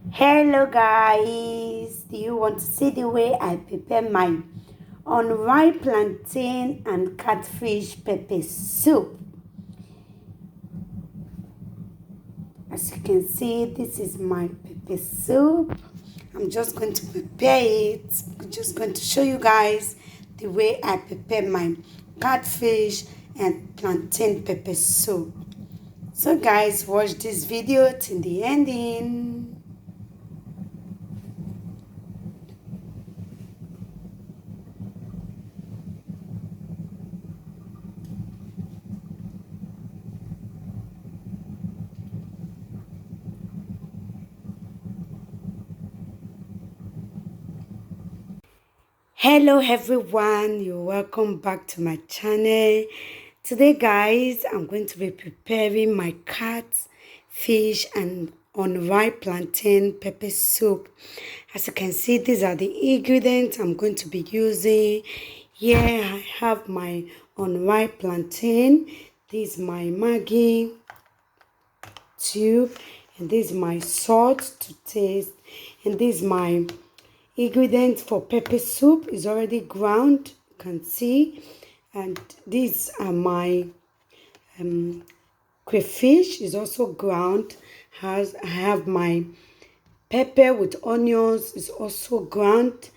Hello guys, do you want to see the way I prepare my unripe plantain and catfish pepper soup? As you can see, this is my pepper soup. I'm just going to prepare it. I'm just going to show you guys the way I prepare my catfish and plantain pepper soup. So guys, watch this video till the ending. Hello everyone, you're welcome back to my channel. Today guys, I'm going to be preparing my catfish and unripe plantain pepper soup. As you can see, these are the ingredients I'm going to be using. Here I have my unripe plantain. This is my Maggi tube, and this is my salt to taste, and this is my ingredients for pepper soup is already ground, you can see, and these are my crayfish is also ground. I have my pepper with onions is also ground,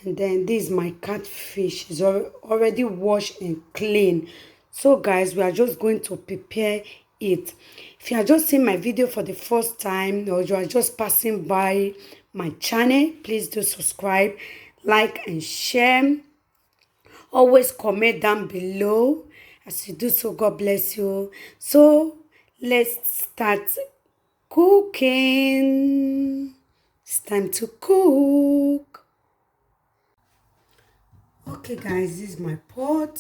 and then this is my catfish is already washed and clean. So guys, we are just going to prepare it. If you are just seeing my video for the first time, or you are just passing by my channel, please do subscribe, like and share. Always comment down below. As you do so, God bless you. So let's start cooking. It's time to cook. Okay guys, this is my pot.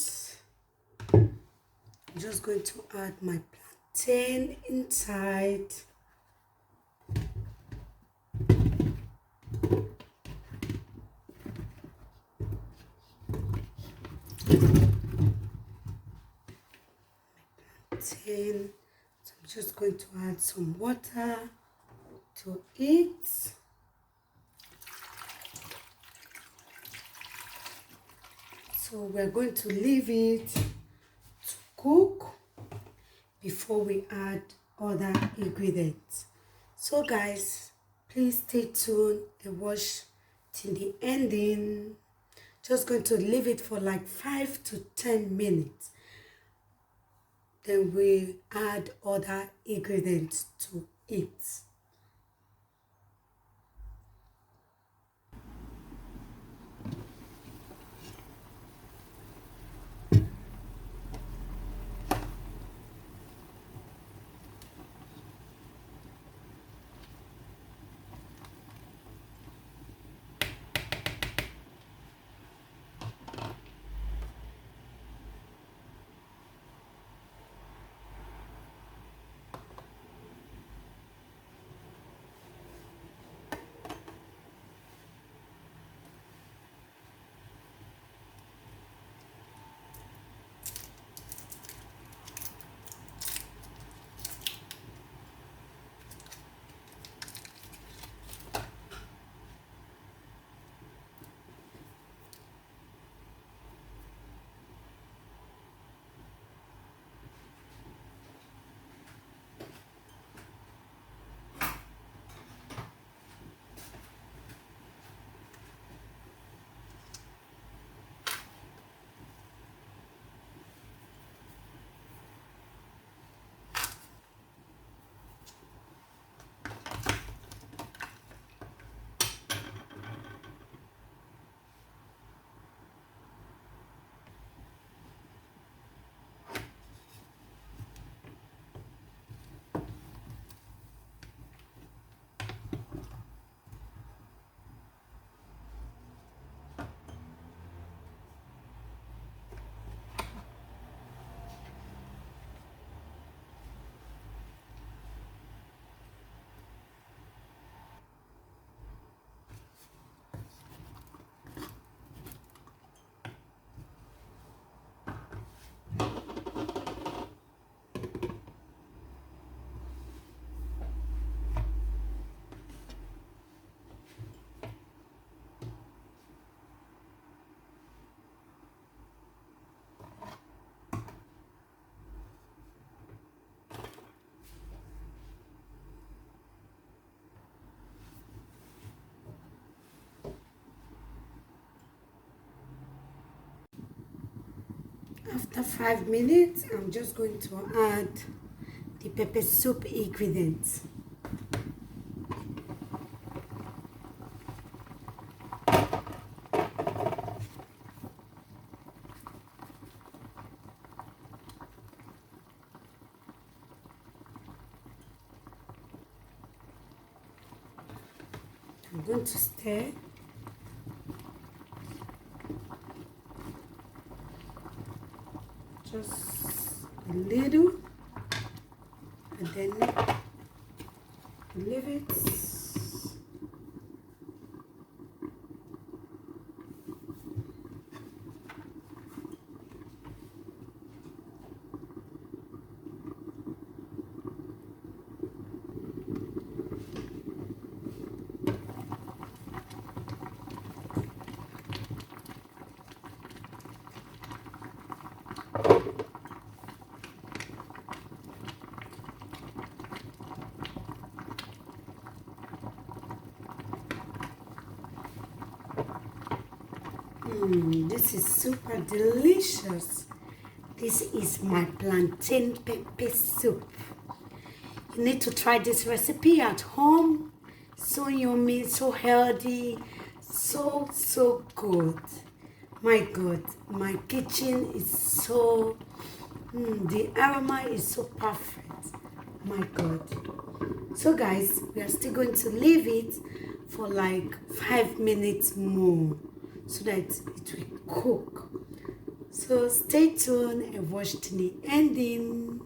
I'm just going to add my plantain inside. Plantain. So I'm just going to add some water to it. So we're going to leave it to cook before we add other ingredients. So guys, please stay tuned and watch till the ending. Just going to leave it for like 5 to 10 minutes. Then we add other ingredients to it. After 5 minutes, I'm just going to add the pepper soup ingredients. I'm going to stir. Just a little, and then leave it. This is super delicious. This is my plantain pepper soup. You need to try this recipe at home. So yummy, so healthy, so good. My God, my kitchen is so, the aroma is so perfect. My God. So guys, we are still going to leave it for like 5 minutes more so that it will cook. So stay tuned and watch to the ending.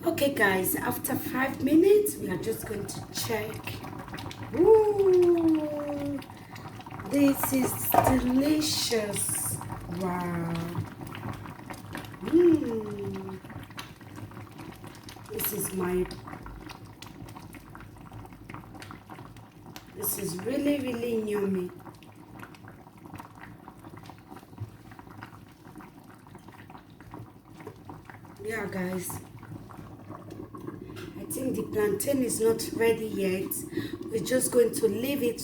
Okay guys, after 5 minutes, we are just going to check. Ooh, this is delicious. Wow. This is really yummy. Yeah guys, I think the plantain is not ready yet. We're just going to leave it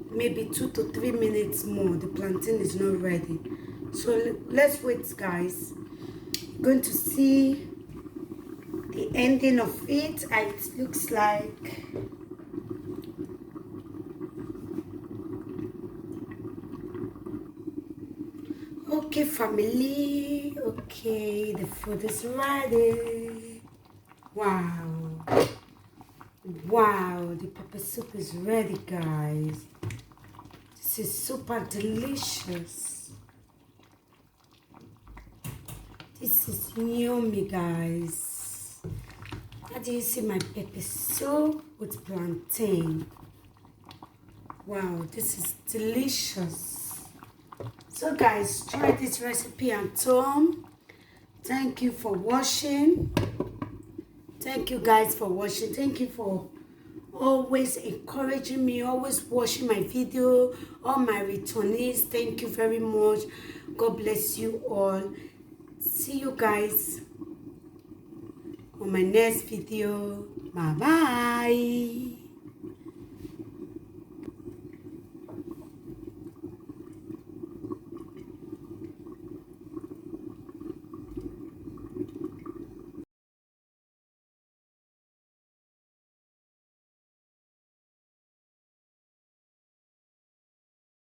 maybe 2 to 3 minutes more. The plantain is not ready, so let's wait guys. You're going to see the ending of it. It looks like okay family, okay, the food is ready. Wow, the pepper soup is ready guys. This is super delicious. This is yummy guys. How do you see my pepper soup with plantain? Wow, this is delicious. So guys, try this recipe at home. Thank you for watching. Thank you guys for watching. Thank you for always encouraging me, always watching my video, all my returnees. Thank you very much. God bless you all. See you guys on my next video. Bye bye.